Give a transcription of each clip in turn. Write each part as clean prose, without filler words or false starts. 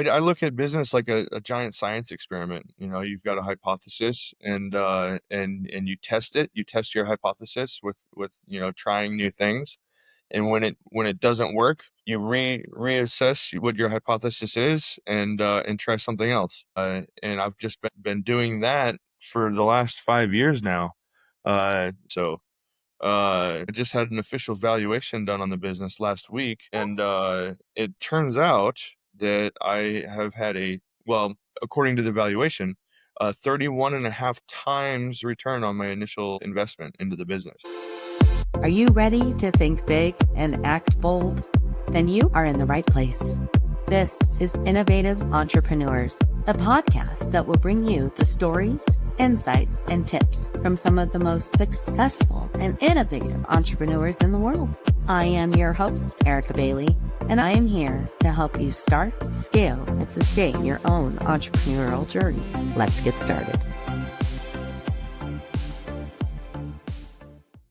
I look at business like a giant science experiment. You've got a hypothesis, and you test it. You test your hypothesis with trying new things. And when it doesn't work, you reassess what your hypothesis is, and try something else. And I've just been doing that for the last 5 years now. I just had an official valuation done on the business last week, and it turns out that I have had well, according to the valuation, 31 and a half times return on my initial investment into the business. Are you ready to think big and act bold? Then you are in the right place. This is Innovative Entrepreneurs, a podcast that will bring you the stories, insights, and tips from some of the most successful and innovative entrepreneurs in the world. I am your host, Erica Bailey, and I am here to help you start, scale, and sustain your own entrepreneurial journey. Let's get started.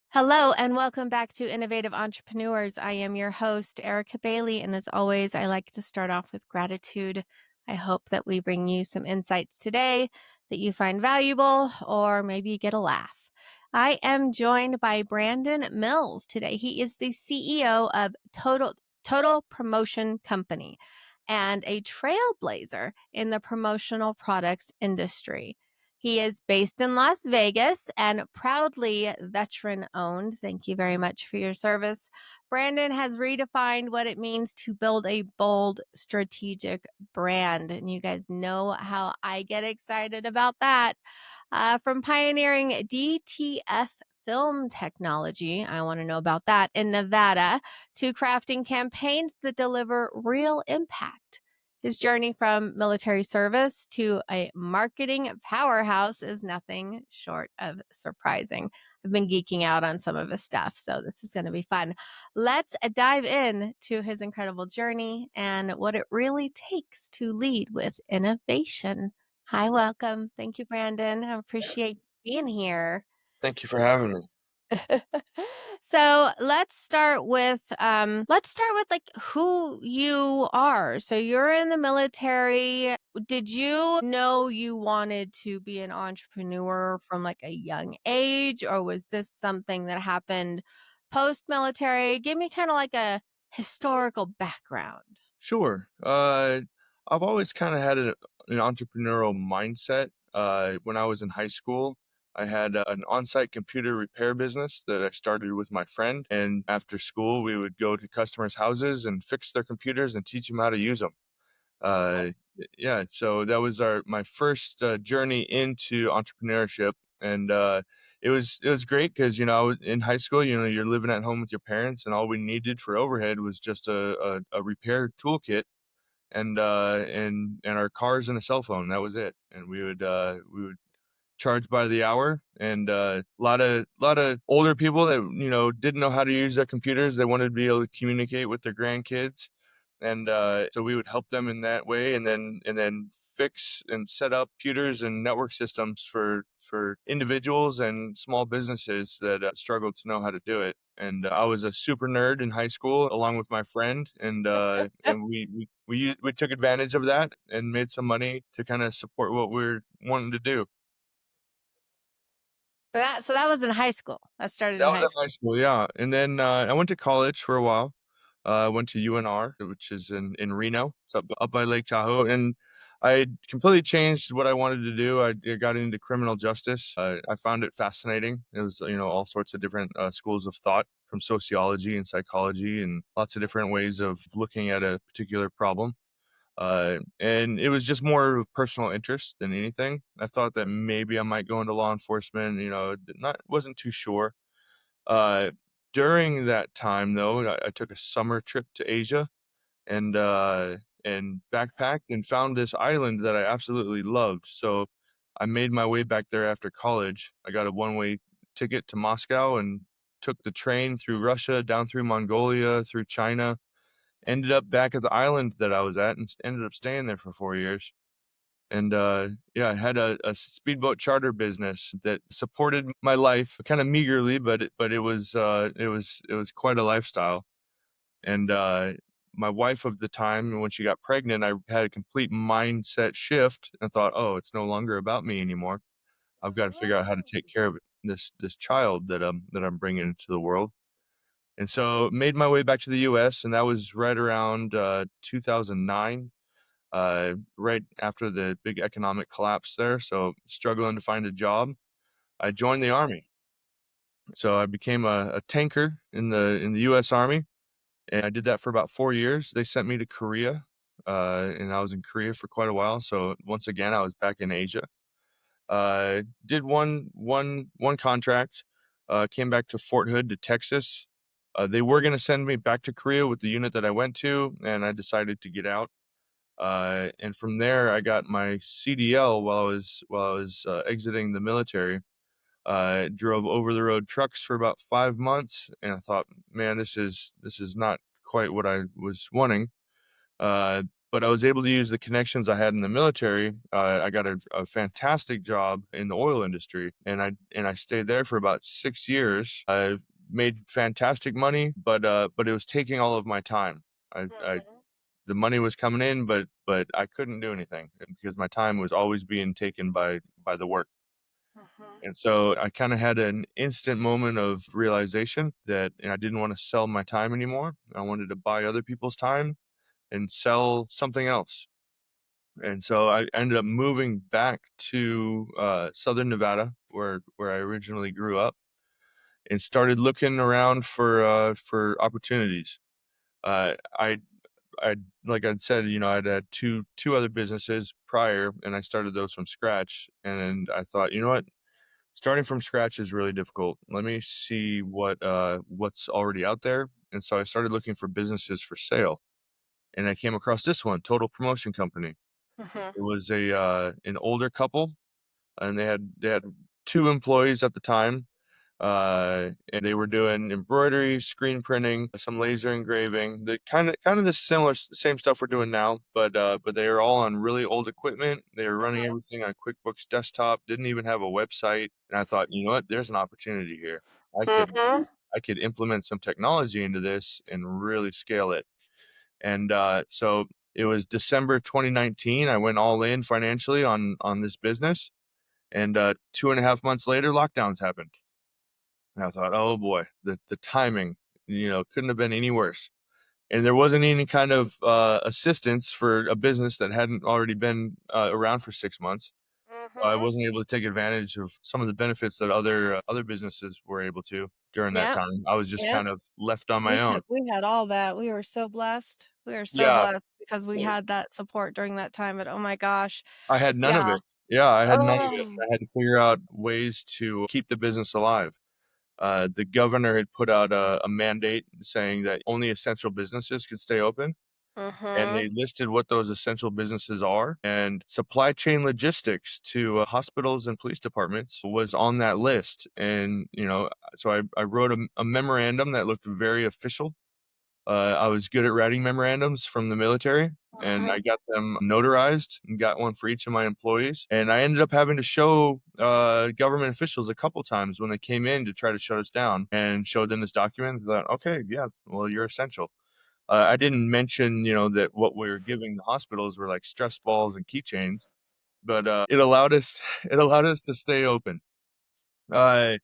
Hello, and welcome back to Innovative Entrepreneurs. I am your host, Erica Bailey, and as always, I like to start off with gratitude. I hope that we bring you some insights today that you find valuable, or maybe you get a laugh. I am joined by Brandon Mills today. He is the CEO of Total Promotion Company and a trailblazer in the promotional products industry. He is based in Las Vegas and proudly veteran-owned. Thank you very much for your service. Brandon has redefined what it means to build a bold, strategic brand. And you guys know how I get excited about that. From pioneering DTF film technology, I want to know about that, in Nevada, to crafting campaigns that deliver real impact. His journey from military service to a marketing powerhouse is nothing short of surprising. I've been geeking out on some of his stuff, so this is going to be fun. Let's dive in to his incredible journey and what it really takes to lead with innovation. Hi, welcome. Thank you, Brandon. I appreciate being here. Thank you for having me. So let's start with like who you are. So you're in the military. Did you know you wanted to be an entrepreneur from like a young age, or was this something that happened post-military? Give me kind of like a historical background. Sure. I've always kind of had an entrepreneurial mindset. When I was in high school, I had an on-site computer repair business that I started with my friend. And after school, we would go to customers' houses and fix their computers and teach them how to use them. Uh, yeah, so that was my first journey into entrepreneurship, and it was great because in high school, you're living at home with your parents, and all we needed for overhead was just a repair toolkit and our cars and a cell phone. That was it, and we would charge by the hour, and a lot of older people that didn't know how to use their computers. They wanted to be able to communicate with their grandkids, and so we would help them in that way, and then fix and set up computers and network systems for individuals and small businesses that struggled to know how to do it. And I was a super nerd in high school, along with my friend, and we took advantage of that and made some money to kind of support what we're wanting to do. So that was in high school. That started That in was high in school. high school, yeah. And then I went to college for a while. I went to UNR, which is in Reno. It's up by Lake Tahoe. And I completely changed what I wanted to do. I got into criminal justice. I found it fascinating. It was, all sorts of different schools of thought, from sociology and psychology, and lots of different ways of looking at a particular problem. And it was just more of personal interest than anything. I thought that maybe I might go into law enforcement, wasn't too sure. Uh, During that time, though, I took a summer trip to Asia, and backpacked and found this island that I absolutely loved. So I made my way back there after college. I got a one-way ticket to Moscow and took the train through Russia, down through Mongolia, through China, ended up back at the island that I was at, and ended up staying there for 4 years. And yeah, I had a speedboat charter business that supported my life kind of meagerly, but it was quite a lifestyle. And my wife of the time, when she got pregnant, I had a complete mindset shift and thought, oh, it's no longer about me anymore. I've got to figure out how to take care of this child that I'm bringing into the world. And so made my way back to the US, and that was right around 2009, right after the big economic collapse there. So struggling to find a job, I joined the Army. So I became a tanker in the US Army, and I did that for about 4 years. They sent me to Korea, and I was in Korea for quite a while. So once again, I was back in Asia. Did one contract, came back to Fort Hood to Texas. They were going to send me back to Korea with the unit that I went to, and I decided to get out. And from there, I got my CDL while I was exiting the military. Drove over the road trucks for about 5 months, and I thought, man, this is not quite what I was wanting. Uh, but I was able to use the connections I had in the military. I got a fantastic job in the oil industry, and I stayed there for about 6 years. I made fantastic money, but it was taking all of my time. I Mhm. The money was coming in, but I couldn't do anything because my time was always being taken by the work. Mhm. And so I kind of had an instant moment of realization that I didn't want to sell my time anymore. I wanted to buy other people's time and sell something else. And so I ended up moving back to Southern Nevada, where I originally grew up, and started looking around for opportunities. I like I'd said, I'd had two other businesses prior, and I started those from scratch. And I thought, you know what, starting from scratch is really difficult. Let me see what's already out there. And so I started looking for businesses for sale, and I came across this one, Total Promotion Company. Mhm. It was an older couple, and they had two employees at the time, and they were doing embroidery, screen printing, some laser engraving, the kind of the same stuff we're doing now, but they are all on really old equipment. They were running Mhm. everything on QuickBooks Desktop, didn't even have a website, and I thought, you know what, there's an opportunity here. I could Mhm. I could implement some technology into this and really scale it. And so it was December 2019. I went all in financially on this business, and 2.5 months later, lockdowns happened. And I thought, oh boy, the timing, couldn't have been any worse. And there wasn't any kind of assistance for a business that hadn't already been around for 6 months. I Mhm. wasn't able to take advantage of some of the benefits that other businesses were able to during that Yep. time. I was just Yep. kind of left on my own. We had all that. We were so blessed. We were so Yeah, blessed because we had that support during that time, but oh my gosh. I had none of Yeah. it. Yeah, I had none of it. Oh. I had to figure out ways to keep the business alive. The governor had put out a mandate saying that only essential businesses could stay open, and Mhm. they listed what those essential businesses are. And supply chain logistics to hospitals and police departments was on that list. And so I wrote a memorandum that looked very official. I was good at writing memorandums from the military, and Mhm. I got them notarized and got one for each of my employees. And I ended up having to show government officials a couple times when they came in to try to shut us down, and showed them this document. That okay, yeah, well, you're essential. I didn't mention, that what we were giving the hospitals were like stress balls and keychains, but it allowed us it allowed us to stay open. Uh,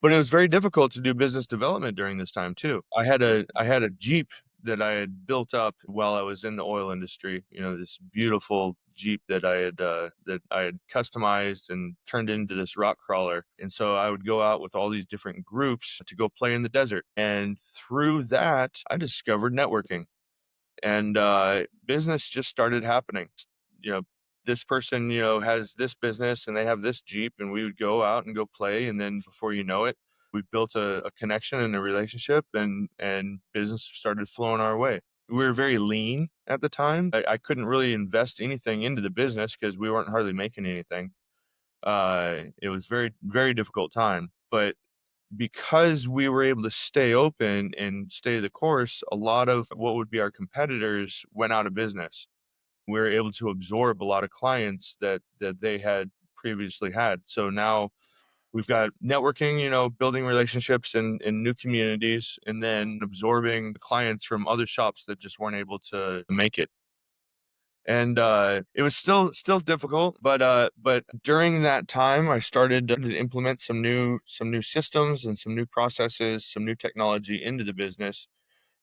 but it was very difficult to do business development during this time too. I had a Jeep that I had built up while I was in the oil industry. This beautiful Jeep that I had customized and turned into this rock crawler. And so I would go out with all these different groups to go play in the desert. And through that, I discovered networking, and business just started happening. You know, this person, has this business and they have this Jeep, and we would go out and go play, and then before you know it, we built a connection and a relationship, and business started flowing our way. We were very lean at the time. I couldn't really invest anything into the business because we weren't hardly making anything. It was very difficult time, but because we were able to stay open and stay the course, a lot of what would be our competitors went out of business. We were able to absorb a lot of clients that they had previously had. So now We've got networking, building relationships in new communities, and then absorbing clients from other shops that just weren't able to make it. And it was still difficult, but during that time, I started to implement some new systems and some new processes, some new technology into the business.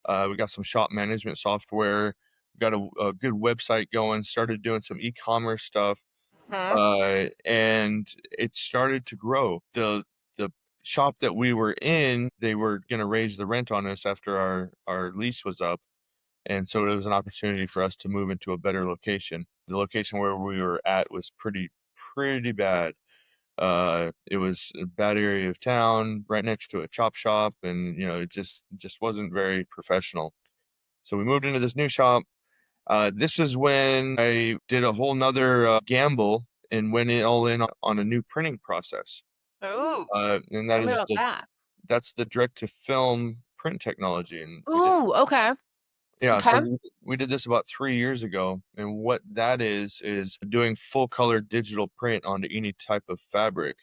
We got some shop management software, got a good website going, started doing some e-commerce stuff, Hmm. and it started to grow. The shop that we were in, they were going to raise the rent on us after our lease was up, and so it was an opportunity for us to move into a better location. The location where we were at was pretty bad. It was a bad area of town, right next to a chop shop, and it just wasn't very professional. So we moved into this new shop. This is when I did a whole nother gamble and went all in on a new printing process. Ooh, And tell me about that. that's the direct to film print technology. And Ooh, okay. yeah, so Okay. we did this about 3 years ago. And what that is doing full color digital print onto any type of fabric.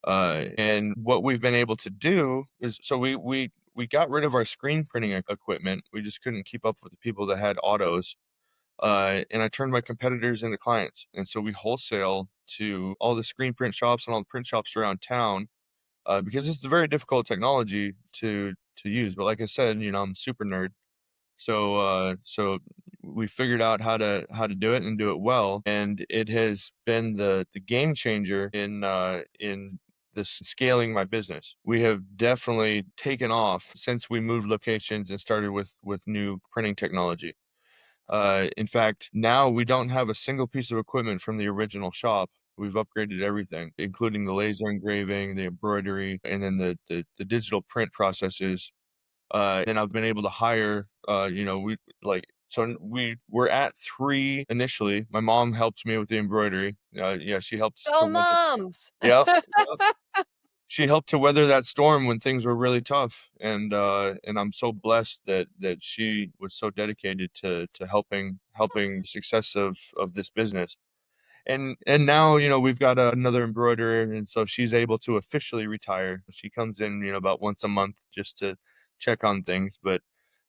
And what we've been able to do is, so we got rid of our screen printing equipment. We just couldn't keep up with the people that had autos. And I turned my competitors into clients. And so we wholesale to all the screen print shops and all the print shops around town, because it's a very difficult technology to use. But like I said, I'm a super nerd. So we figured out how to do it and do it well, and it has been the game changer in this scaling my business. We have definitely taken off since we moved locations and started with new printing technology. In fact, now we don't have a single piece of equipment from the original shop. We've upgraded everything, including the laser engraving, the embroidery, and then the digital print processes. And I've been able to hire, we were at three initially. My mom helped me with the embroidery. Yeah, she helped to Go weather. moms. Yeah, yeah. She helped to weather that storm when things were really tough, and I'm so blessed that she was so dedicated to helping the success of this business. And now we've got another embroiderer, and so she's able to officially retire. She comes in about once a month just to check on things, but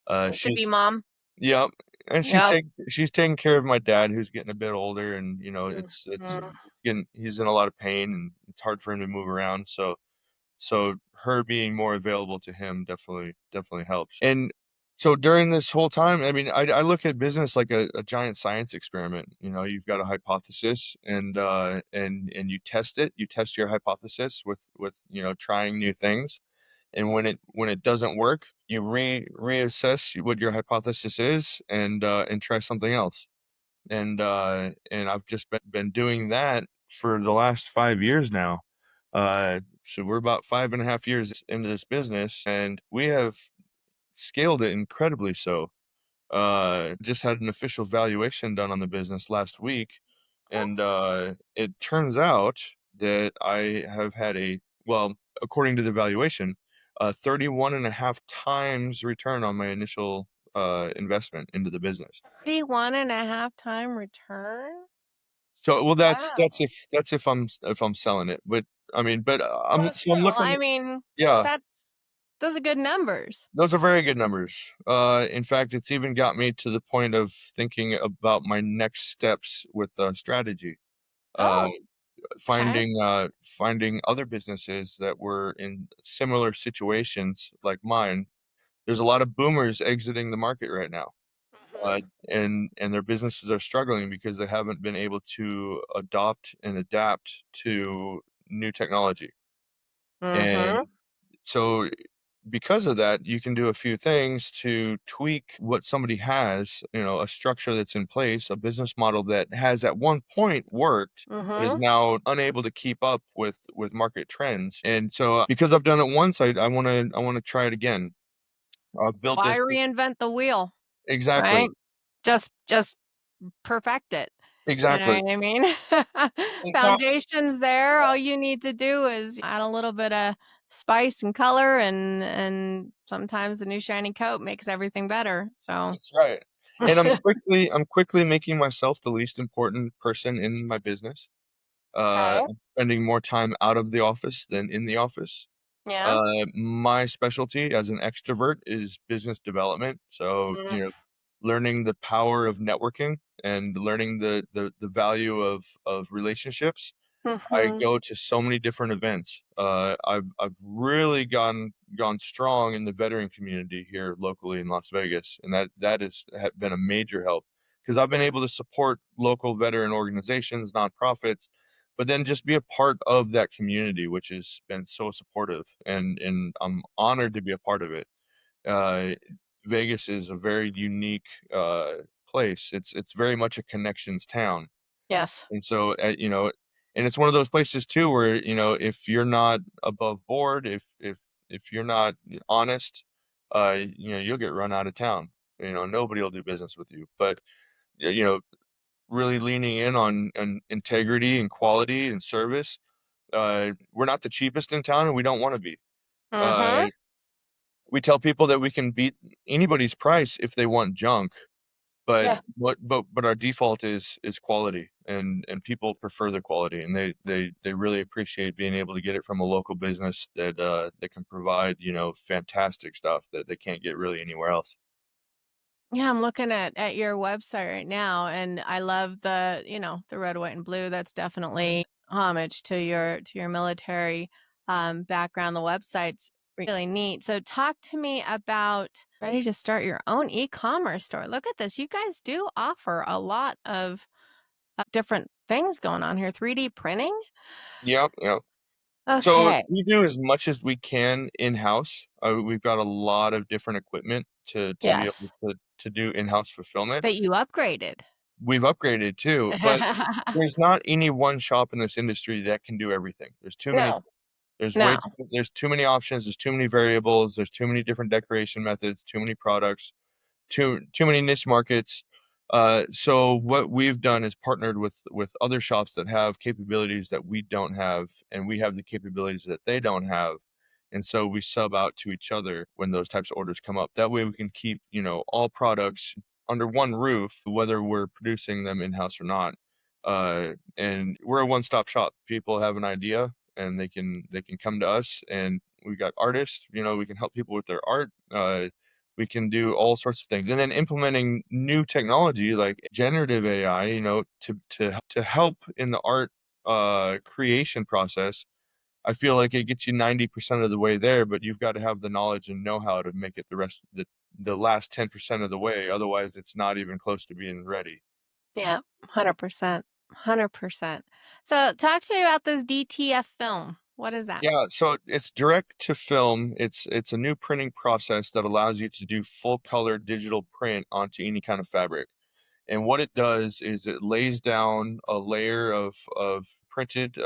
To be she's mom. yep, and Yep. she's taking care of my dad, who's getting a bit older, and Mhm. it's getting he's in a lot of pain, and it's hard for him to move around. So her being more available to him definitely helps. And so during this whole time, I mean, I look at business like a giant science experiment. You've got a hypothesis, and you test it. You test your hypothesis with trying new things. And when it doesn't work, you reassess what your hypothesis is, and try something else. And I've just been doing that for the last 5 years now. So we're about 5.5 years into this business, and we have scaled it incredibly so. Just had an official valuation done on the business last week, and it turns out that I have had well, according to the valuation, 31 and a half times return on my initial investment into the business. 31 and a half time return? So, well, that's Wow. if I'm selling it, but I mean, but Well, I'm still, looking. I mean, Yeah, that's those are good numbers. those are very good numbers. In fact, it's even got me to the point of thinking about my next steps with strategy. Uh, Oh, okay. finding other businesses that were in similar situations like mine. There's a lot of boomers exiting the market right now, Mhm. uh, and their businesses are struggling because they haven't been able to adopt and adapt to new technology. And Mhm. so because of that, you can do a few things to tweak what somebody has, a structure that's in place, a business model that has at one point worked, but is Mhm. now unable to keep up with market trends. And so because I've done it once, I want to try it again. I'll build Why this reinvent the wheel, exactly. right? Just perfect it. You know Exactly. what I mean? And so Foundation's there. All you need to do is add a little bit of spice and color, and sometimes a new shiny coat makes everything better. So that's right. And I'm quickly making myself the least important person in my business. Okay. spending more time out of the office than in the office. Yeah. My specialty as an extrovert is business development. So, Mm. learning the power of networking and learning the value of relationships. I Mhm. go to so many different events. I've really gone strong in the veteran community here locally in Las Vegas, and that has been a major help because I've been able to support local veteran organizations, nonprofits, but then just be a part of that community, which has been so supportive, and I'm honored to be a part of it. Uh, Vegas is a very unique place. It's very much a connections town, Yes. and so, and it's one of those places too where, if you're not above board, if you're not honest, you'll get run out of town. Nobody will do business with you. But you know, really leaning in on integrity and quality and service. We're not the cheapest in town, and we don't want to be. Uh, Mhm. we tell people that we can beat anybody's price if they want junk, but Yeah. but our default is quality, and people prefer the quality, and they really appreciate being able to get it from a local business that can provide, fantastic stuff that they can't get really anywhere else. Yeah, I'm looking at your website right now, and I love the red, white, and blue. That's definitely homage to your military background. The website's really neat. So talk to me about ready to start your own e-commerce store. Look at this. You guys do offer a lot of different things going on here. 3D printing? Yep, yep. So Okay. we do as much as we can in-house. We've got a lot of different equipment to be able Yes. to do in-house fulfillment. But you upgraded. We've upgraded too, but there's not any one shop in this industry that can do everything. There's too many. No. No. There's too many options, there's too many variables, there's too many different decoration methods, too many products, too many niche markets. So what we've done is partnered with other shops that have capabilities that we don't have, and we have the capabilities that they don't have. And so we sub out to each other when those types of orders come up. That way we can keep, all products under one roof, whether we're producing them in-house or not. And we're a one-stop shop. People have an idea and they can come to us, and we got artists, we can help people with their art. We can do all sorts of things, and then implementing new technology like generative AI, to help in the art creation process. I feel like it gets you 90% of the way there, but you've got to have the knowledge and know-how to make it the last 10% of the way. Otherwise, it's not even close to being ready. Yeah, 100%. 100%. So talk to me about this DTF film. What is that? Yeah, so it's direct to film. It's a new printing process that allows you to do full color digital print onto any kind of fabric. And what it does is it lays down a layer of printed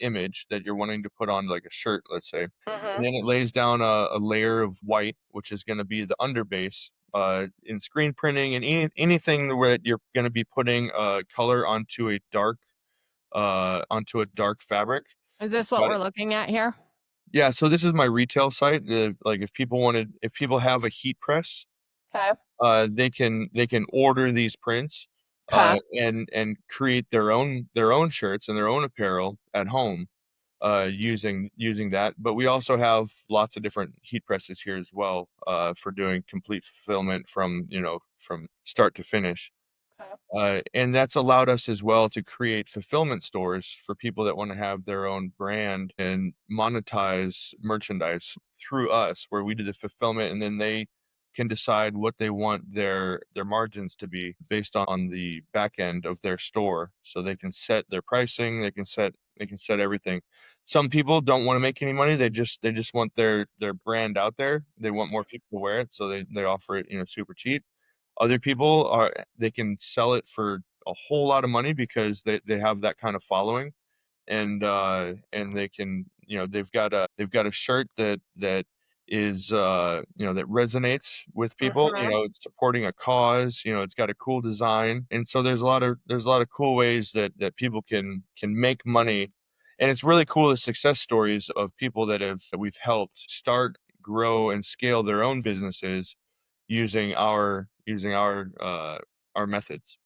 image that you're wanting to put on like a shirt, let's say. And Mhm. then it lays down a layer of white, which is going to be the underbase. In screen printing and anything where you're going to be putting color onto a dark fabric. Is this what Got we're it. looking at here? Yeah, so this is my retail site. Like if people have a heat press, Okay. they can order these prints, Okay. and create their own shirts and their own apparel at home, using that. But we also have lots of different heat presses here as well, for doing complete fulfillment from start to finish. Okay. And that's allowed us as well to create fulfillment stores for people that want to have their own brand and monetize merchandise through us, where we do the fulfillment, and then they can decide what they want their margins to be based on the back end of their store. So they can set their pricing, they can set everything. Some people don't want to make any money. They just want their brand out there. They want more people to wear it, so they offer it, super cheap. Other people they can sell it for a whole lot of money because they have that kind of following, and they've got a shirt that is that resonates with people. Mhm. It's supporting a cause. It's got a cool design, and so there's a lot of cool ways that people can make money. And it's really cool, the success stories of people that we've helped start, grow, and scale their own businesses using our methods.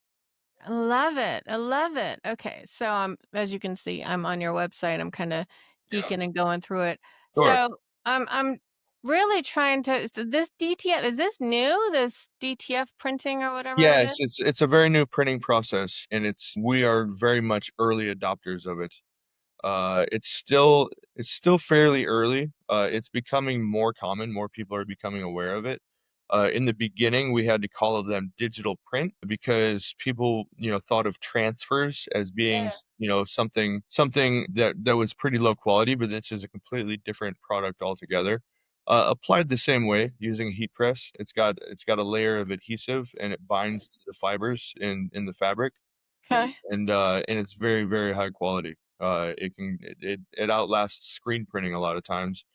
I love it. I love it. Okay. So as you can see, I'm on your website. I'm kind of Yeah. geeking and going through it. Sure. So I'm really trying to this DTF, is this new? This DTF printing or whatever it Yes, is? it's a very new printing process, and we are very much early adopters of it. It's still fairly early. It's becoming more common, more people are becoming aware of it. In the beginning, we had to call them digital print because people, thought of transfers as being, Yeah. something that was pretty low quality, but this is a completely different product altogether. Applied the same way using a heat press. It's got a layer of adhesive and it binds to the fibers in the fabric Okay. and it's very, very high quality. It outlasts screen printing a lot of times.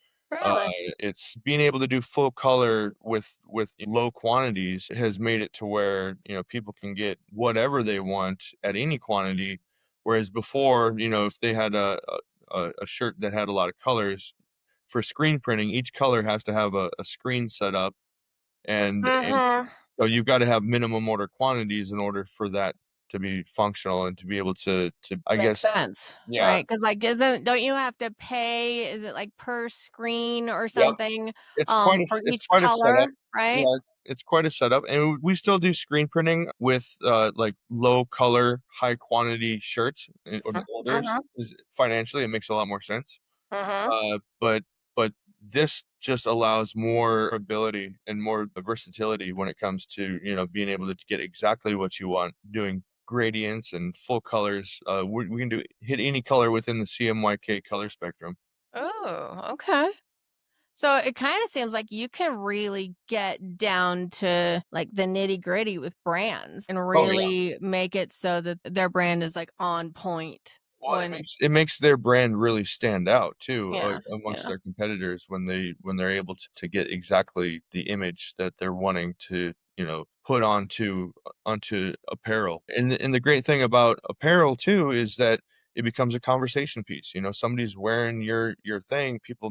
Uh, Really? it's being able to do full color with low quantities has made it to where, people can get whatever they want at any quantity, whereas before, if they had a shirt that had a lot of colors, for screen printing, each color has to have a screen set up, and Uh-huh. so you've gotta have minimum order quantities in order for that to be functional and to be able to I Makes guess. sense, Yeah. right? Because like, don't you have to pay, is it like per screen or Yep. something, for It's each quite a setup. color, right? Yeah, it's quite a setup, and we still do screen printing with, like, low color, high quantity shirts and Mhm, orders, mhm, 'cause financially, it makes a lot more sense. mhm. But this just allows more ability and more versatility when it comes to, being able to get exactly what you want, doing gradients and full colors. We can hit any color within the CMYK color spectrum. Oh, okay. So it kinda seems like you can really get down to, like, the nitty-gritty with brands and Oh, yeah. really make it so that their brand is, like, on point Well, it when makes their brand really stand out too, yeah, amongst yeah. their competitors when they're able to get exactly the image that they're wanting to, put onto apparel. And the great thing about apparel too is that it becomes a conversation piece. Somebody's wearing your thing, people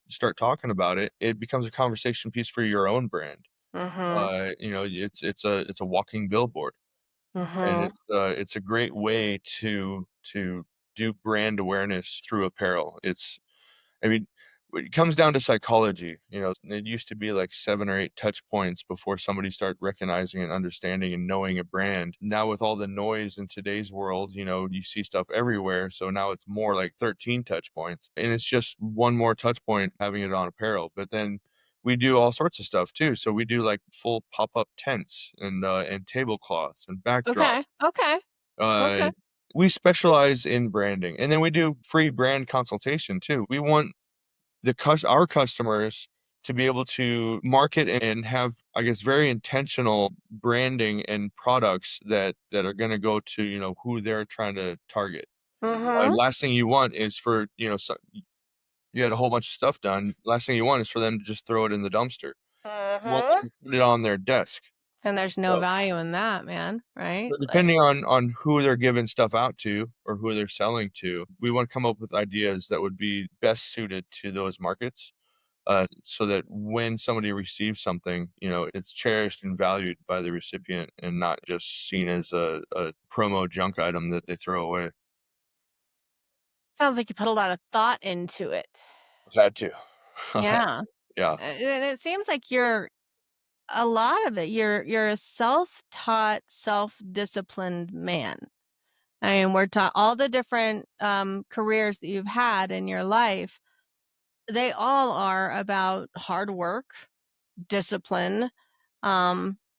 start talking about it. It becomes a conversation piece for your own brand. Mhm, It's a walking billboard. And mhm. it's a great way to do brand awareness through apparel. I mean, it comes down to psychology. It used to be like 7 or 8 touch points before somebody started recognizing and understanding and knowing a brand. Now with all the noise in today's world, you see stuff everywhere, so now it's more like 13 touch points, and it's just one more touch point having it on apparel. But then we do all sorts of stuff too. So we do like full pop-up tents and tablecloths and backdrops. Okay, okay, Uh, okay. we specialize in branding, and then we do free brand consultation too. We want our customers to be able to market and have, I guess, very intentional branding and products that are gonna go to, who they're trying to target. Mhm, Last thing you want is for, you had a whole bunch of stuff done, last thing you want is for them to just throw it in the dumpster. You want mhm. them to put it on their desk. And there's no So value in that, man, right? So Like depending on who they're giving stuff out to or who they're selling to, we wanna come up with ideas that would be best suited to those markets, so that when somebody receives something, it's cherished and valued by the recipient and not just seen as a promo junk item that they throw away. sounds like you put a lot of thought into it. I've had to. Yeah. Yeah. And it seems like you're a lot of it, you're a self-taught, self-disciplined man. I mean, we're taught all the different, careers that you've had in your life, they all are about hard work, discipline,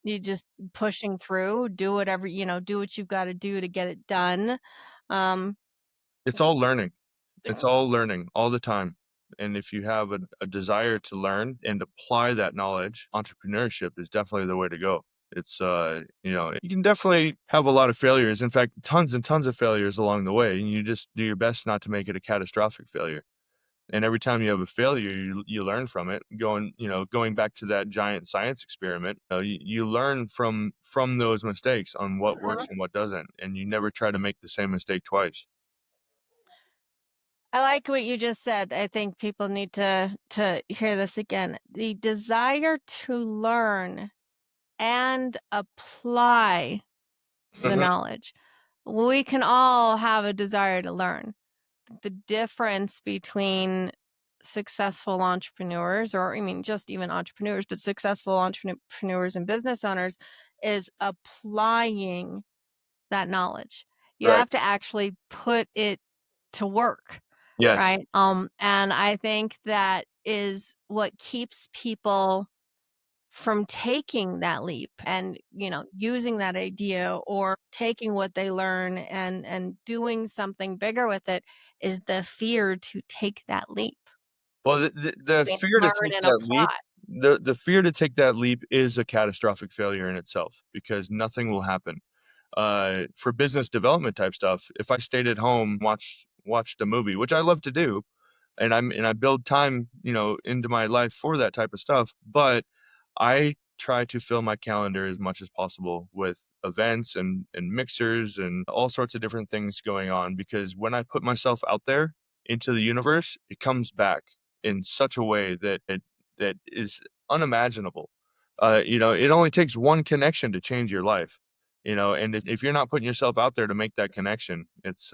you just pushing through, do whatever do what you've gotta do to get it done. Um, It's all learning. It's yeah. all learning all the time. And if you have a desire to learn and apply that knowledge, entrepreneurship is definitely the way to go. You can definitely have a lot of failures. In fact, tons and tons of failures along the way. And you just do your best not to make it a catastrophic failure. And every time you have a failure, you learn from it. Going back to that giant science experiment, you learn from those mistakes on what works Mhm. and what doesn't. And you never try to make the same mistake twice. I like what you just said. I think people need to hear this again. The desire to learn and apply the Mhm. knowledge. We can all have a desire to learn. The difference between successful entrepreneurs, or I mean, just even entrepreneurs, but successful entrepreneurs and business owners, is applying that knowledge. You Right. have to actually put it to work, Yes. right? And I think that is what keeps people from taking that leap and, using that idea or taking what they learn and doing something bigger with it, is the fear to take that leap. Well, the I mean, fear to learn take and that leap apply. the fear to take that leap is a catastrophic failure in itself because nothing will happen. For business development type stuff, if I stayed at home, watched a movie, which I love to do, and I build time, into my life for that type of stuff, but I try to fill my calendar as much as possible with events and mixers and all sorts of different things going on because when I put myself out there into the universe, it comes back in such a way that is unimaginable. It only takes one connection to change your life. And if you're not putting yourself out there to make that connection, it's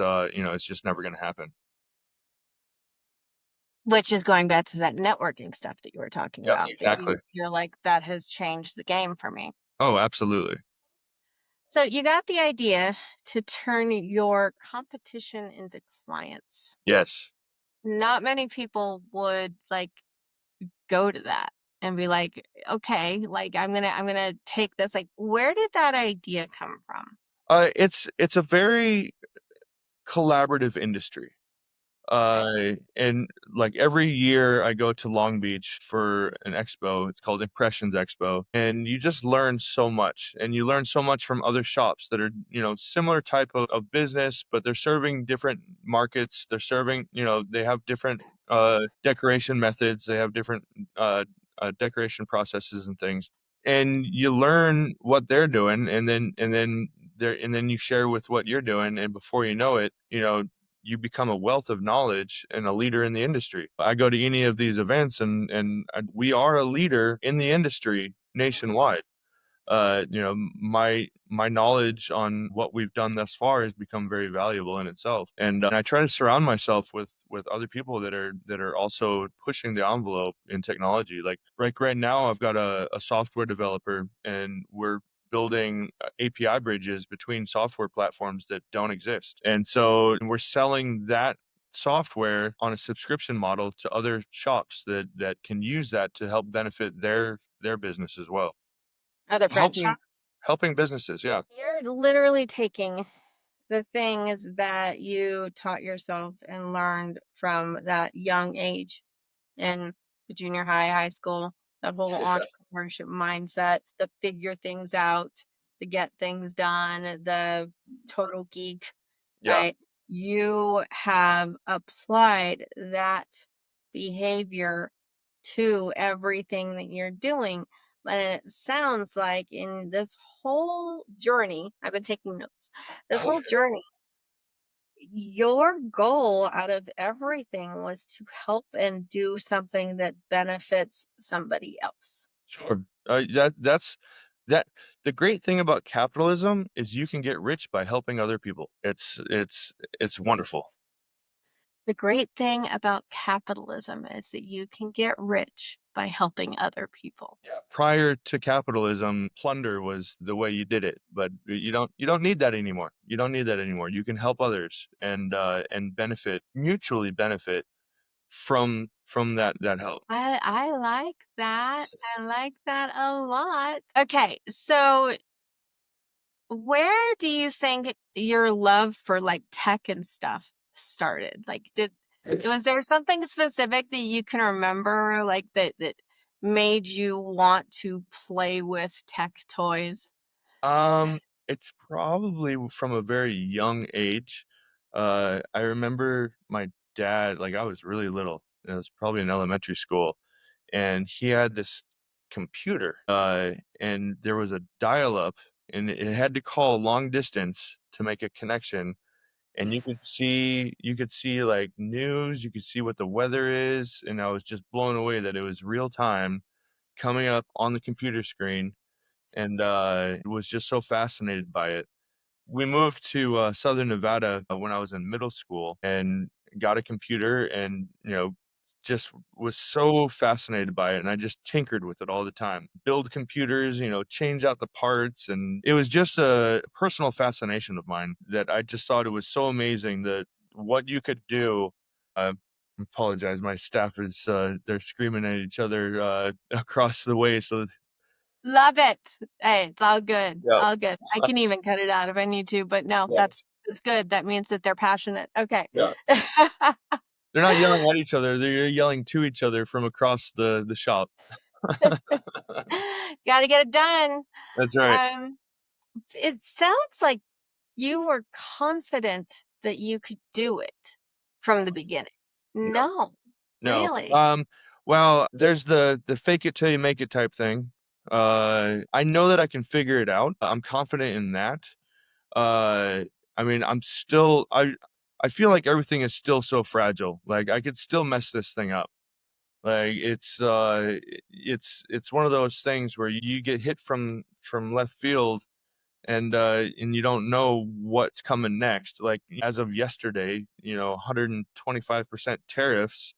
just never going to happen. Which is going back to that networking stuff that you were talking Yep, about, that exactly. you're like, "That has changed the game for me." Oh, absolutely. So you got the idea to turn your competition into clients. Yes. Not many people would, like, go to that and be like, "Okay, like, I'm gonna take this." Like, where did that idea come from? It's a very collaborative industry. Okay. And like every year I go to Long Beach for an expo. It's called Impressions Expo. And you just learn so much. And you learn so much from other shops that are, similar type of business, but they're serving different markets. They're serving, they have different decoration methods. They have different decoration processes and things. And you learn what they're doing and then you share with what you're doing. And before you know it, you become a wealth of knowledge and a leader in the industry. I go to any of these events we are a leader in the industry nationwide. My knowledge on what we've done thus far has become very valuable in itself, and I try to surround myself with other people that are also pushing the envelope in technology. Like right now, I've got a software developer, and we're building API bridges between software platforms that don't exist, and so we're selling that software on a subscription model to other shops that can use that to help benefit their business as well. Other print Helping shops? helping businesses, yeah. You're literally taking the things that you taught yourself and learned from that young age in the junior high, high school, that whole entrepreneurship mindset, the figure things out, the get things done, the total geek, Yeah. right? You have applied that behavior to everything that you're doing. But it sounds like in this whole journey, I've been taking notes, this whole journey, your goal out of everything was to help and do something that benefits somebody else. Sure. That's that the great thing about capitalism is you can get rich by helping other people. It's wonderful. The great thing about capitalism is that you can get rich by helping other people. Yeah. Prior to capitalism, plunder was the way you did it, but you don't need that anymore. You don't need that anymore. You can help others and mutually benefit from that help. I like that. I like that a lot. Okay, so where do you think your love for like tech and stuff started? Like, It's was there something specific that you can remember, like that made you want to play with tech toys? Um, it's probably from a very young age. I remember my dad, like I was really little. It was probably in elementary school, and he had this computer, and there was a dial-up, and it had to call long distance to make a connection. And you could see like news, you could see what the weather is, and I was just blown away that it was real time coming up on the computer screen and was just so fascinated by it. we moved to Southern Nevada when I was in middle school and got a computer and, just was so fascinated by it. And I just tinkered with it all the time. Build computers, change out the parts. And it was just a personal fascination of mine that I just thought it was so amazing that what you could do. I apologize. My staff is, they're screaming at each other across the way. So, Love it. Hey, it's all good. yeah, All good. I can even cut it out if I need to, but no, yeah, that's good. That means that they're passionate. Okay. yeah. They're not yelling at each other. They're yelling to each other from across the shop. Got to get it done. That's right. Um, it sounds like you were confident that you could do it from the beginning. No, No, no. really. Well, there's the fake it till you make it type thing. I know that I can figure it out. I'm confident in that. Uh, I mean, I feel like everything is still so fragile. Like I could still mess this thing up. Like it's one of those things where you get hit from left field and you don't know what's coming next. Like as of yesterday, 125% tariffs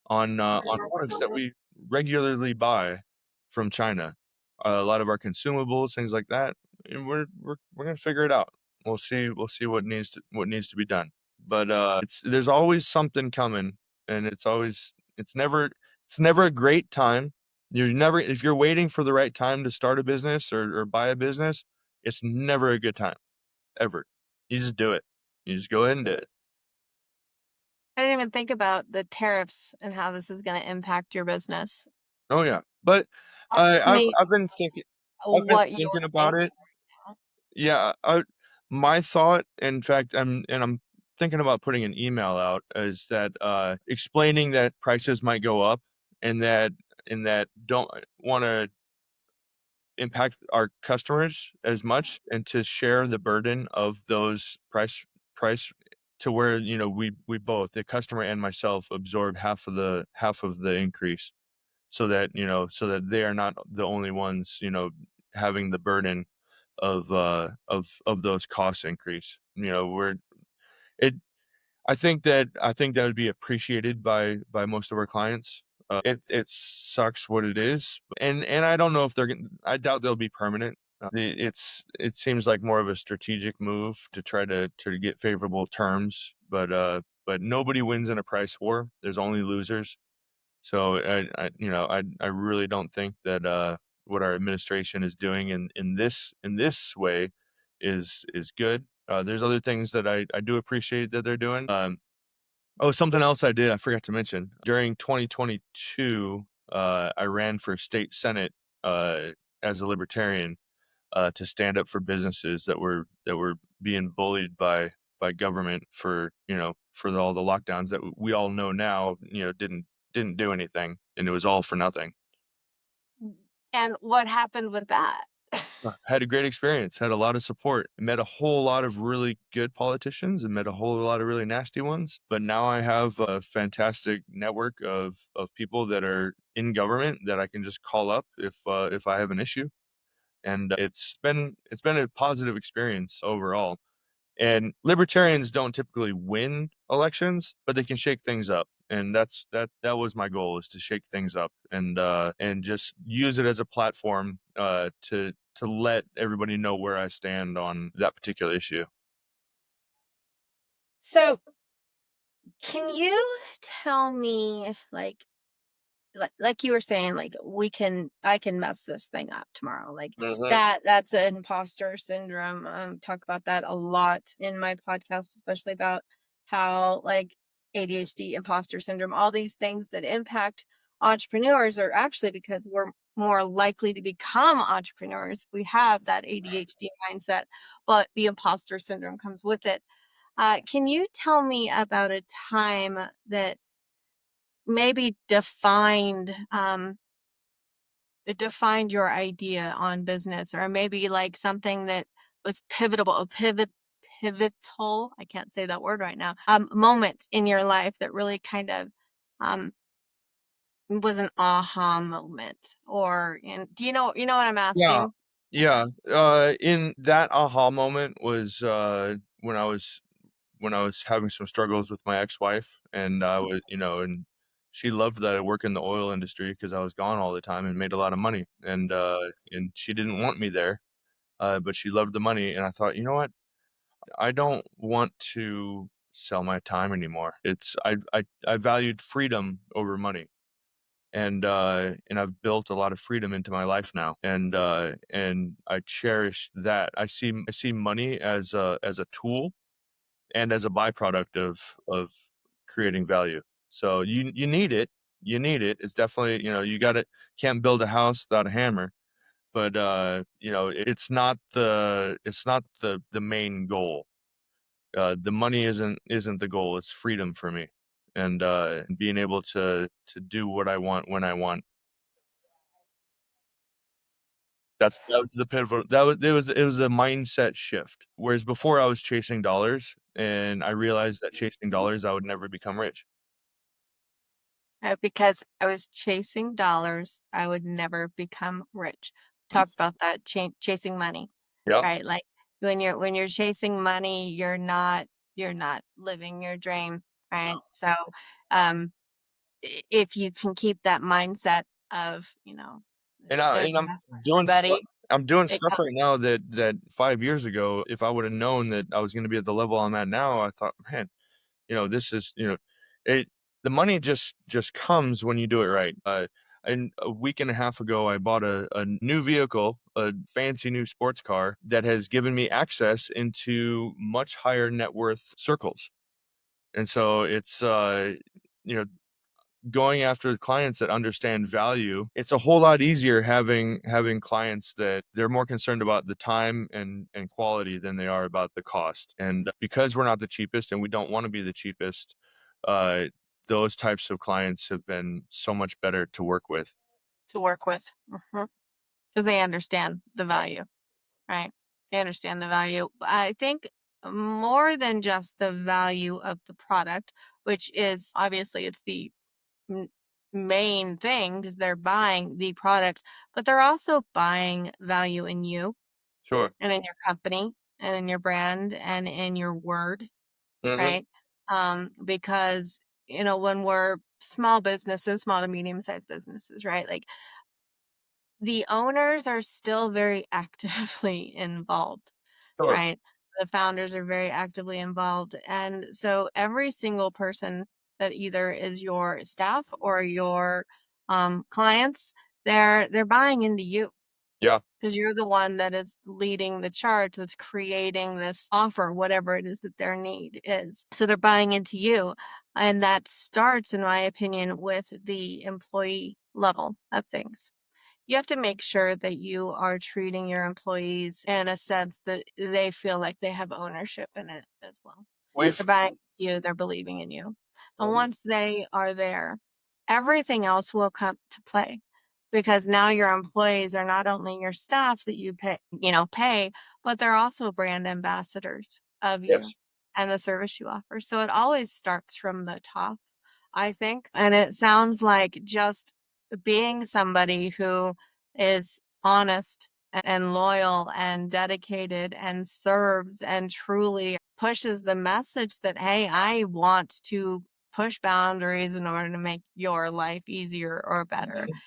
on products that we regularly buy from China. A lot of our consumables, things like that, and we're gonna figure it out. We'll see what needs to be done. But there's always something coming, and it's never a great time. You're never if you're waiting for the right time to start a business or buy a business, it's never a good time ever. You just do it. You just go ahead and do it. I didn't even think about the tariffs and how this is going to impact your business. Oh yeah, but Ask I've me I've been thinking I've been what you're thinking about thinking it. right now. Yeah, my thought, in fact, I'm thinking about putting an email out, is that explaining that prices might go up and that don't want to impact our customers as much and to share the burden of those price to where we both, the customer and myself, absorb half of the increase so that they are not the only ones having the burden of those costs increase. We're it I think that would be appreciated by most of our clients. It sucks what it is, and I don't know if I doubt they'll be permanent. It seems like more of a strategic move to try to get favorable terms, but nobody wins in a price war. There's only losers. So I really don't think that what our administration is doing in this way is good. There's other things that I do appreciate that they're doing. Oh, something else I forgot to mention. During 2022, I ran for state senate uh, as a libertarian to stand up for businesses that were being bullied by government for all the lockdowns that we all know now didn't do anything, and it was all for nothing. And what happened with that? Had a great experience, had a lot of support, met a whole lot of really good politicians and met a whole lot of really nasty ones. But now I have a fantastic network of people that are in government that I can just call up if I have an issue. And it's been a positive experience overall. And libertarians don't typically win elections, but they can shake things up. And that was my goal, is to shake things up and just use it as a platform to let everybody know where I stand on that particular issue. So, can you tell me, like you were saying, like I can mess this thing up tomorrow, like Hmm. that's an imposter syndrome. Talk about that a lot in my podcast, especially about how like ADHD, imposter syndrome, all these things that impact entrepreneurs are actually because we're more likely to become entrepreneurs if we have that ADHD mindset, but the imposter syndrome comes with it. Can you tell me about a time that maybe it defined your idea on business, or maybe like something that was pivotal, I can't say that word right now, moment in your life that really kind of um was an aha moment? Or, and do you know what I'm Yeah, asking? Yeah, in that aha moment was, when I was having some struggles with my ex-wife, and I was and she loved that I work in the oil industry because I was gone all the time and made a lot of money, and she didn't want me there, but she loved the money, and I thought, "You know what? I don't want to sell my time anymore." I valued freedom over money, and I've built a lot of freedom into my life now, and I cherish that. I see money as a tool and as a byproduct of creating value. So you need it. You need it. It's definitely, you gotta can't build a house without a hammer, but it's not the main goal. The money isn't the goal. It's freedom for me, and being able to do what I want when I want. That was the pivotal that was it was a mindset shift. Whereas before I was chasing dollars, and I realized that chasing dollars, I would never become rich. Because I was chasing dollars, I would never become rich. Talked about that chasing money, Yeah. right? Like when you're chasing money, you're not living your dream, right? So, um, if you can keep that mindset of, And I there's and I'm enough for doing stuff everybody, I'm doing it stuff comes right now that 5 years ago, if I would have known that I was gonna be at the level I'm at now, I thought, "Man, this is," it the money just comes when you do it right. And a week and a half ago, I bought a new vehicle, a fancy new sports car that has given me access into much higher net worth circles. And so it's, you know, going after clients that understand value. It's a whole lot easier having clients that they're more concerned about the time and quality than they are about the cost. And because we're not the cheapest and we don't want to be the cheapest, uh, those types of clients have been so much better to work with. to work with, because they understand the Yes. value. Right. They understand the value. I think more than just the value of the product, which is obviously it's the m- main thing because they're buying the product, but they're also buying value in you Sure. and in your company and in your brand and in your word, Hmm. right? Because when we're small businesses, small to medium sized businesses, right? Like the owners are still very actively involved, Sure. right? The founders are very actively involved. And so every single person that either is your staff or your clients, they're buying into you Yeah. because you're the one that is leading the charge that's creating this offer, whatever it is that their need is. So they're buying into you. And that starts, in my opinion, with the employee level of things. You have to make sure that you are treating your employees in a sense that they feel like they have ownership in it as well. They're We've buying into you, they're believing in you. And Mhm. once they are there, everything else will come to play because now your employees are not only your staff that you pay, but they're also brand ambassadors of you Yes. and the service you offer. So it always starts from the top, I think. And it sounds like just being somebody who is honest and loyal and dedicated and serves and truly pushes the message that, hey, I want to push boundaries in order to make your life easier or better. Mhm.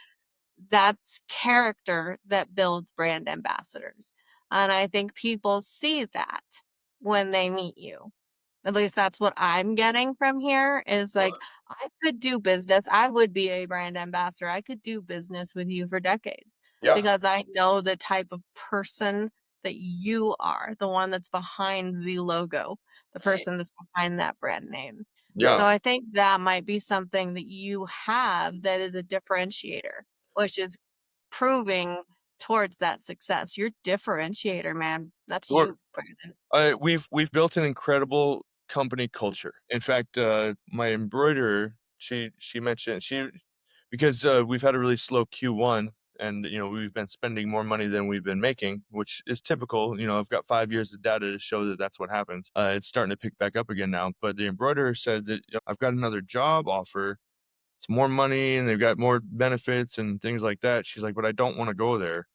That's character that builds brand ambassadors. And I think people see that when they meet you. At least that's what I'm getting from here is like, Sure. I could do business. I would be a brand ambassador. I could do business with you for decades Yeah. because I know the type of person that you are, the one that's behind the logo, the person that's behind that brand name. Yeah. So I think that might be something that you have that is a differentiator, which is proving towards that success. Your differentiator, man. That's Sure. you, Brandon. We've built an incredible company culture. In fact, my embroiderer, she mentioned she because we've had a really slow Q1, and we've been spending more money than we've been making, which is typical. I've got 5 years of data to show that that's what happens. It's starting to pick back up again now. But the embroiderer said that I've got another job offer. It's more money, and they've got more benefits and things like that. She's like, but I don't want to go there.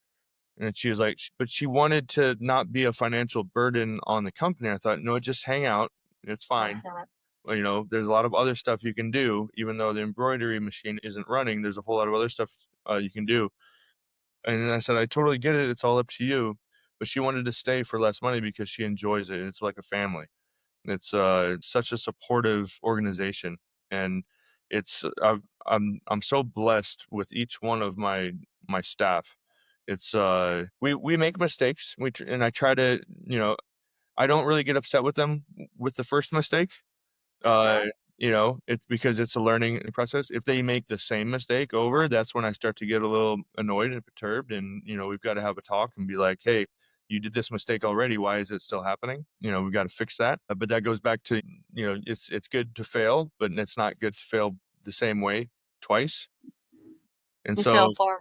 And she was like, but she wanted to not be a financial burden on the company. I thought, no, just hang out. It's fine. Uh-huh. Well, there's a lot of other stuff you can do, even though the embroidery machine isn't running. There's a whole lot of other stuff you can do. And I said, I totally get it. It's all up to you. But she wanted to stay for less money because she enjoys it. It's like a family. It's such a supportive organization, and I'm so blessed with each one of my staff. We make mistakes. And I try to, I don't really get upset with them with the first mistake. Uh, Uh-huh. it's because it's a learning process. If they make the same mistake over, that's when I start to get a little annoyed and perturbed. And, we've got to have a talk and be like, hey, you did this mistake already. Why is it still happening? We've got to fix that. But that goes back to, it's good to fail, but it's not good to fail the same way twice. And You fail so, forward.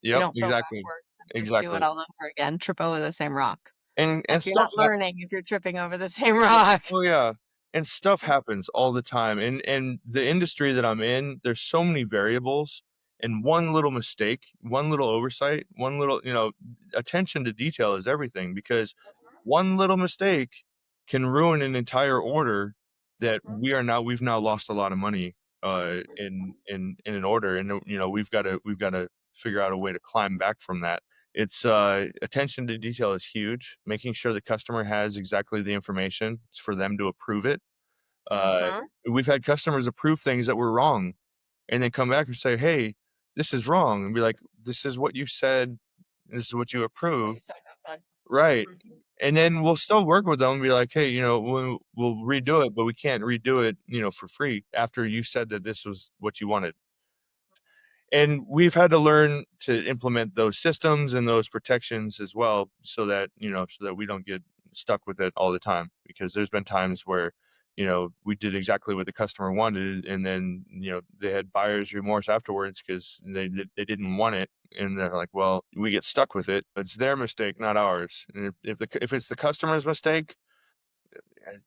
You yep, don't fail exactly. backward and just do it Exactly. all over again, trip over the same rock. And Like, you're stuff not learning if you're tripping over the same rock. Oh, yeah, and stuff happens all the time, and the industry that I'm in, there's so many variables, and one little mistake, one little oversight, one little attention to detail is everything, because one little mistake can ruin an entire order that we've now lost a lot of money, in an order, and, we've gotta figure out a way to climb back from that. It's attention to detail is huge, making sure the customer has exactly the information for them to approve it. Uh, Mhm. we've had customers approve things that were wrong and then come back and say, "Hey, this is wrong." And be like, "This is what you said. This is what you What you approved." signed up on. Right. Mhm. And then we'll still work with them and be like, "Hey, we'll redo it, but we can't redo it, for free after you said that this was what you wanted." And we've had to learn to implement those systems and those protections as well so that we don't get stuck with it all the time, because there's been times where we did exactly what the customer wanted, and then they had buyer's remorse afterwards because they didn't want it, and they're like, well, we get stuck with it. It's their mistake, not ours. And if it's the customer's mistake,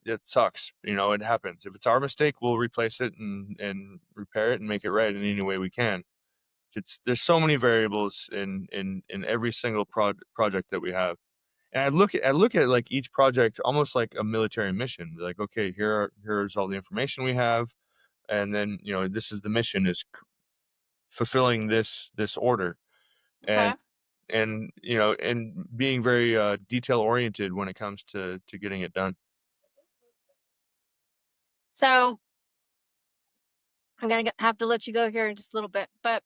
it sucks. It happens. If it's our mistake, we'll replace it and repair it and make it right in any way we can. There's so many variables in every single project that we have. And I look at like each project almost like a military mission. Like, okay, here's all the information we have, and then this is the mission, is fulfilling this order, and Okay. and being very detail oriented when it comes to getting it done. So I'm gonna have to let you go here in just a little bit, but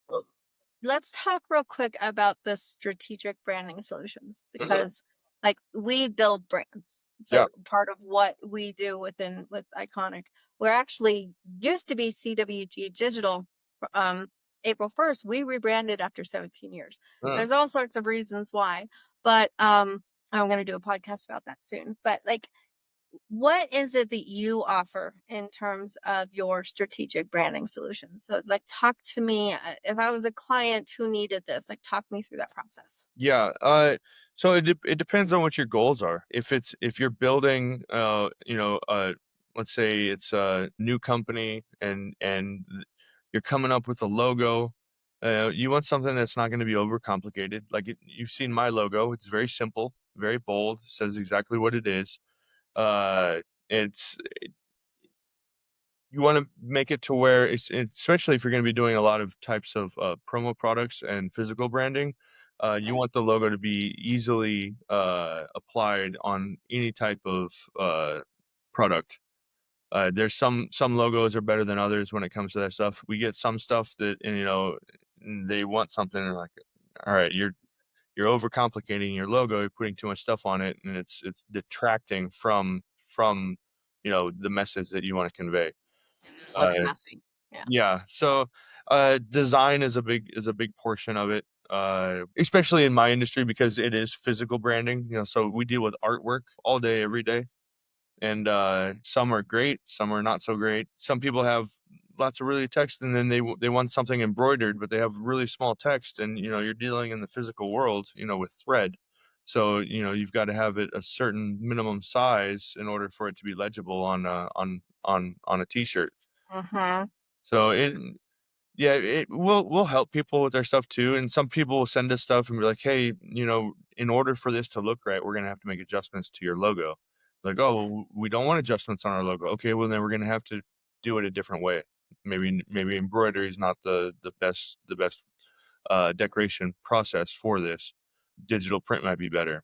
let's talk real quick about the strategic branding solutions, Mhm. because like we build brands. It's Yeah. a part of what we do with Iconic. We're actually used to be CWG Digital. Um, April 1st, we rebranded after 17 years. Mm. There's all sorts of reasons why, but I'm going to do a podcast about that soon. But like, what is it that you offer in terms of your strategic branding solutions? So, like, talk to me. If I was a client who needed this, like, talk me through that process. Yeah, so it depends on what your goals are. If you're building, let's say it's a new company, and you're coming up with a logo, you want something that's not going to be overcomplicated. Like you've seen my logo; it's very simple, very bold, says exactly what it is. Uh, it's You want to make it to where especially if you're going to be doing a lot of types of promo products and physical branding, you want the logo to be easily applied on any type of product. There's some logos are better than others when it comes to that stuff. We get some stuff that, and, they want something, and like, all right, you're overcomplicating your logo, you're putting too much stuff on it, and it's detracting from the message that you want to convey. It Uh, looks messy. Yeah. yeah. So, design is a big portion of it, especially in my industry because it is physical branding. So we deal with artwork all day, every day, and some are great, some are not so great. Some people have lots of really text, and then they want something embroidered, but they have really small text, and you're dealing in the physical world, with thread. So you've got to have it a certain minimum size in order for it to be legible on a t-shirt. Mm-hmm. So Yeah, we'll help people with their stuff too, and some people will send us stuff and be like, "Hey, in order for this to look right, we're gonna have to make adjustments to your logo." Like, "Oh, well, we don't want adjustments on our logo." Okay, well, then we're gonna have to do it a different way. Maybe embroidery is not the best decoration process for this. Digital print might be better.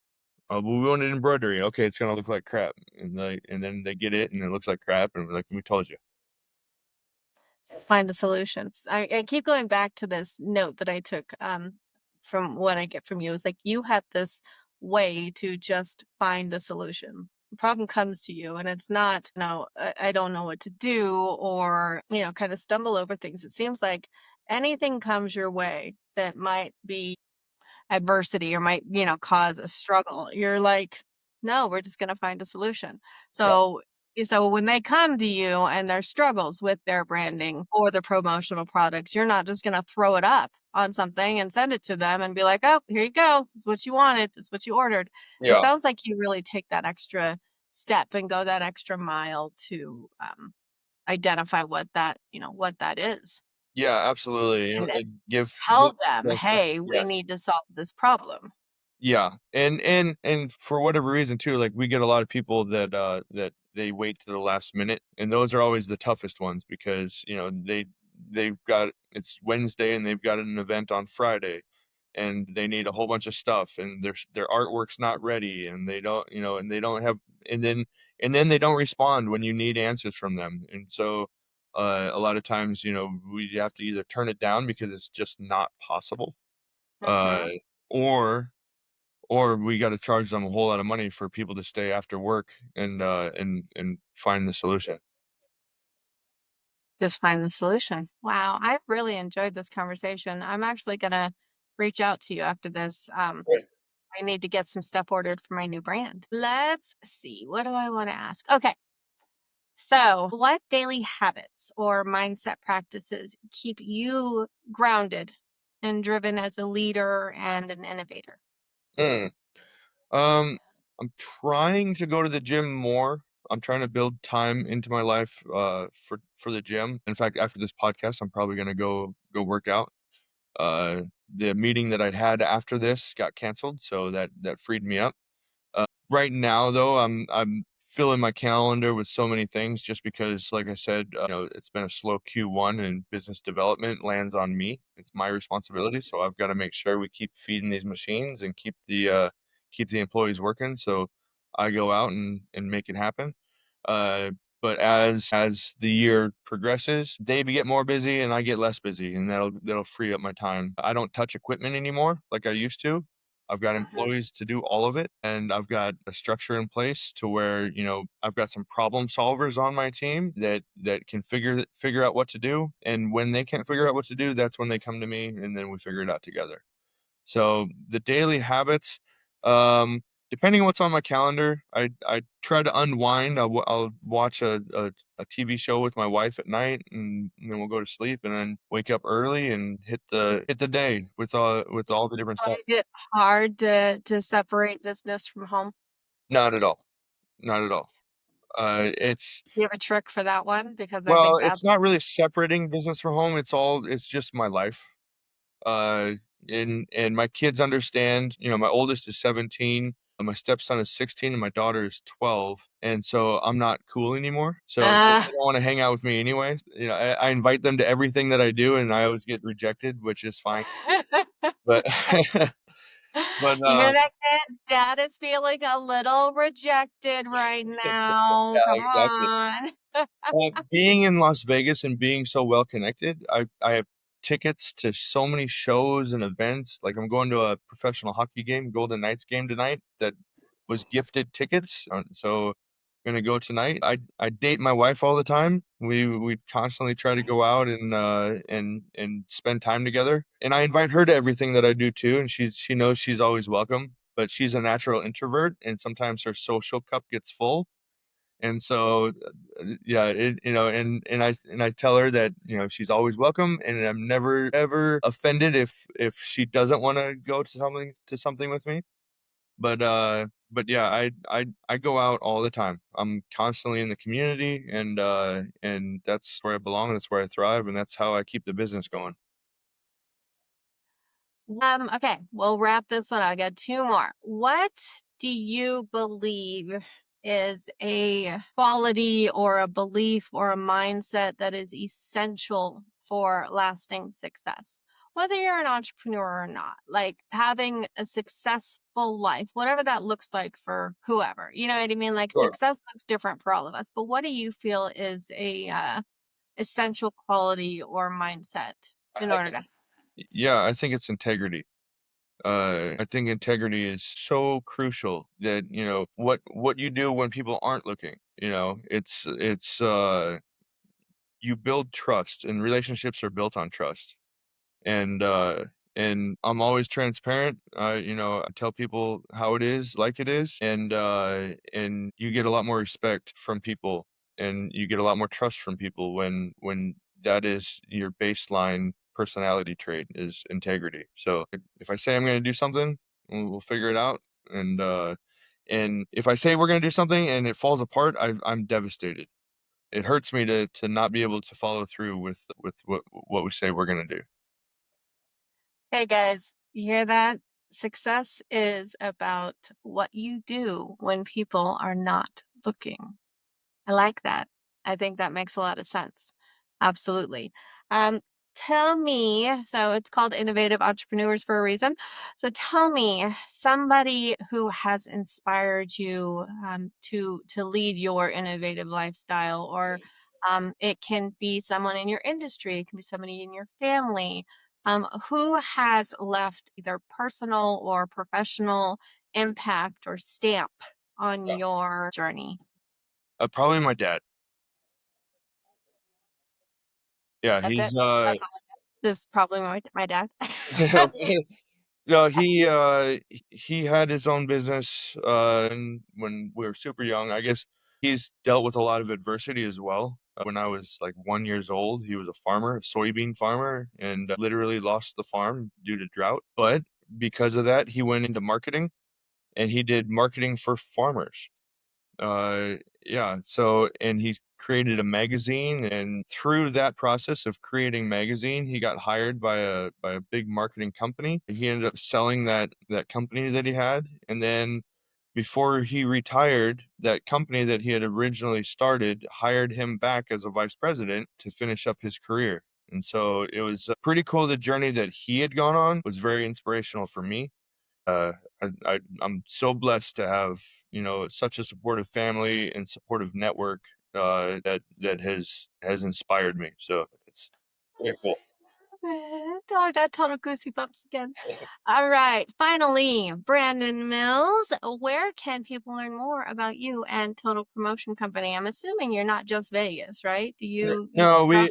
Oh, but we wanted embroidery. Okay, it's gonna look like crap, and then they get it, and it looks like crap, and we're like, "We told you." Find the solutions. I keep going back to this note that I took from what I get from you. Is like you have this way to just find a solution. The problem comes to you, and it's not, no, I don't know what to do, or, kind of stumble over things. It seems like anything comes your way that might be adversity or might, cause a struggle. You're like, no, we're just going to find a solution. Yeah. So when they come to you and their struggles with their branding or the promotional products, you're not just going to throw it up on something and send it to them and be like, oh, here you go. This is what you wanted. This is what you ordered. It Yeah. sounds like you really take that extra step and go that extra mile to identify what that is, Yeah, absolutely. and then Give tell them, suggestions. hey, we Yeah. need to solve this problem. Yeah, and for whatever reason too, like, we get a lot of people that they wait to the last minute, and those are always the toughest ones because, they've got it's Wednesday and they've got an event on Friday, and they need a whole bunch of stuff, and their artwork's not ready, and they don't have and then they don't respond when you need answers from them, and so, a lot of times, we have to either turn it down because it's just not possible, uh, Hmm. or or we gotta charge them a whole lot of money for people to stay after work and find the solution. Just find the solution. Wow, I've really enjoyed this conversation. I'm actually gonna reach out to you after this. Right. I need to get some stuff ordered for my new brand. Let's see. What do I want to ask? Okay. So, what daily habits or mindset practices keep you grounded and driven as a leader and an innovator? Mm. Um, I'm trying to go to the gym more. I'm trying to build time into my life, for the gym. In fact, after this podcast, I'm probably gonna go work out. Uh, the meeting that I had after this got canceled, so that freed me up. Right now, though, I'm filling my calendar with so many things just because, like I said, it's been a slow Q1 and business development lands on me. It's my responsibility, so I've got to make sure we keep feeding these machines and keep the employees working. So I go out and make it happen. Uh, but as the year progresses, they get more busy and I get less busy, and that'll free up my time. I don't touch equipment anymore like I used to. I've got Hmm. employees to do all of it, and I've got a structure in place to where, I've got some problem solvers on my team that can figure out what to do, and when they can't figure out what to do, that's when they come to me, and then we figure it out together. So the daily habits, depending on what's on my calendar, I try to unwind. I'll watch a TV show with my wife at night, and then we'll go to sleep, and then wake up early and hit the day with all the different stuff. Find it hard to separate business from home. Not at all. Not at all. It's You have a trick for that one? Because I well, think it's that's not really separating business from home. It's just my life. Uh, and my kids understand. My oldest is 17, my stepson is 16, and my daughter is 12. And so I'm not cool anymore. So they don't want to hang out with me anyway. I invite them to everything that I do, and I always get rejected, which is fine. But but You hear that, kid? Dad is feeling a little rejected right now. yeah, Come exactly. on. Being in Las Vegas and being so well connected, I have tickets to so many shows and events. Like, I'm going to a professional hockey game, Golden Knights game tonight that was gifted tickets. So gonna go tonight. I date my wife all the time. We constantly try to go out and spend time together. And I invite her to everything that I do too. And she knows she's always welcome. But she's a natural introvert, and sometimes her social cup gets full. And so, yeah, and I tell her that, she's always welcome, and I'm never ever offended if she doesn't want to go to something with me. But but yeah, I go out all the time. I'm constantly in the community, and that's where I belong, that's where I thrive, and that's how I keep the business going. Okay, we'll wrap this one. I got two more. What do you believe is a quality or a belief or a mindset that is essential for lasting success? Whether you're an entrepreneur or not, like having a successful life, whatever that looks like for whoever, you know what I mean? Like Sure. success looks different for all of us, but what do you feel is a essential quality or mindset I in think order to yeah, I think it's integrity. I think integrity is so crucial that, what you do when people aren't looking, you build trust, and relationships are built on trust. And I'm always transparent. I tell people how it is, like it is, and you get a lot more respect from people, and you get a lot more trust from people when that is your baseline personality trait, is integrity. So if I say I'm going to do something, we'll figure it out. And if I say we're going to do something and it falls apart, I'm devastated. It hurts me to not be able to follow through with what we say we're going to do. Hey guys, you hear that? Success is about what you do when people are not looking. I like that. I think that makes a lot of sense. Absolutely. Um, Tell me, so it's called Innovative Entrepreneurs for a reason. So tell me somebody who has inspired you to lead your innovative lifestyle, or it can be someone in your industry, it can be somebody in your family. Who has left either personal or professional impact or stamp on your journey? Probably my dad. Yeah, That's it. he's That's all. Just probably my dad. no, he had his own business, and when we were super young. I guess he's dealt with a lot of adversity as well. When I was like 1 years old, he was a farmer, a soybean farmer, and literally lost the farm due to drought. But because of that, he went into marketing, and he did marketing for farmers. Yeah, so and he created a magazine, and through that process of creating magazine, he got hired by a big marketing company. He ended up selling that company that he had, and then before he retired, that company that he had originally started hired him back as a vice president to finish up his career. And so it was pretty cool. The journey that he had gone on was very inspirational for me. uh, I'm so blessed to have, such a supportive family and supportive network, that has inspired me. So it's very cool. Oh, I got total goosebumps again. All right. Finally, Brandon Mills, where can people learn more about you and Total Promotion Company? I'm assuming you're not just Vegas, right? Do you No, travel?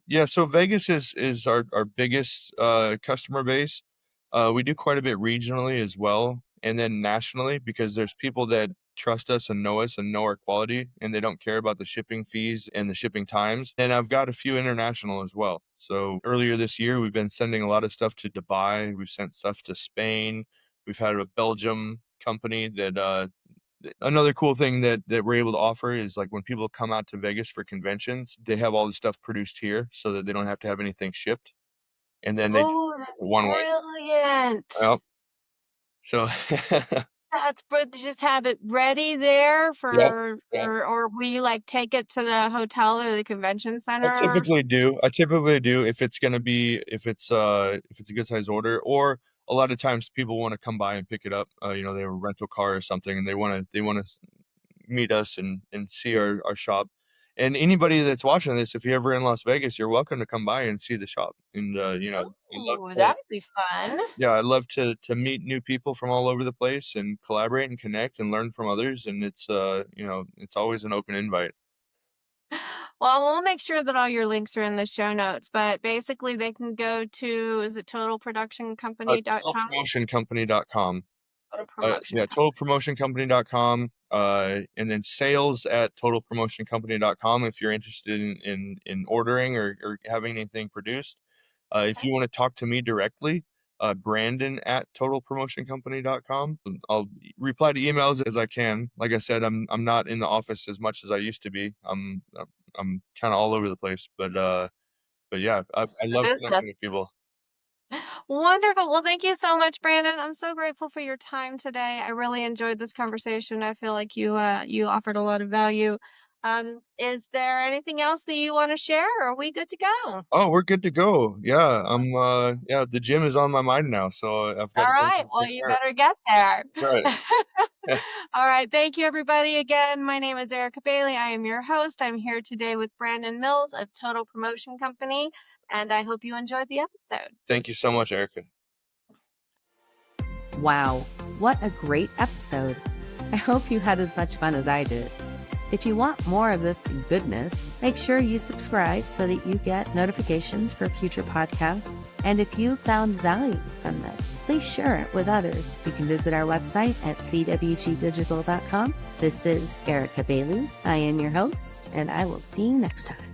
yeah, so Vegas is our biggest customer base. We do quite a bit regionally as well, and then nationally, because there's people that trust us and know our quality, and they don't care about the shipping fees and the shipping times. And I've got a few international as well. So earlier this year, we've been sending a lot of stuff to Dubai. We've sent stuff to Spain. We've had a Belgium company that another cool thing that we're able to offer is, like, when people come out to Vegas for conventions, they have all the stuff produced here so that they don't have to have anything shipped, and then they just Oh, ship that's it one way. brilliant. Yep. So That's but just have it ready there yep, yep. or will you like take it to the hotel or the convention I center or typically do. I typically do if it's gonna be if it's a good size order, or a lot of times people want to come by and pick it up. They have a rental car or something, and they want to meet us and see our shop. And anybody that's watching this, if you're ever in Las Vegas, you're welcome to come by and see the shop. And I love Oh, to, that'd be fun. yeah, I love to meet new people from all over the place and collaborate and connect and learn from others. And it's always an open invite. Well, we'll make sure that all your links are in the show notes, but basically they can go to, is it totalproductioncompany.com? Totalpromotioncompany.com. Total Promotion Yeah, Company. totalpromotioncompany.com, and then sales at totalpromotioncompany.com if you're interested in ordering or having anything produced. If you want to talk to me directly, Brandon at totalpromotioncompany.com. I'll reply to emails as I can. Like I said, I'm not in the office as much as I used to be. I'm kind of all over the place, but yeah, I love Business. connecting with people. Wonderful. Well, thank you so much, Brandon. I'm so grateful for your time today. I really enjoyed this conversation. I feel like you offered a lot of value. Is there anything else that you want to share, or are we good to go? Oh, we're good to go. Yeah, yeah, the gym is on my mind now, so I've got All to go right. Well, take you care. better get there. That's right. All right. Thank you, everybody. Again, my name is Erica Bailey. I am your host. I'm here today with Brandon Mills of Total Promotion Company, and I hope you enjoyed the episode. Thank you so much, Erica. Wow, what a great episode. I hope you had as much fun as I did. If you want more of this goodness, make sure you subscribe so that you get notifications for future podcasts. And if you found value from this, please share it with others. You can visit our website at cwgdigital.com. This is Erica Bailey. I am your host, and I will see you next time.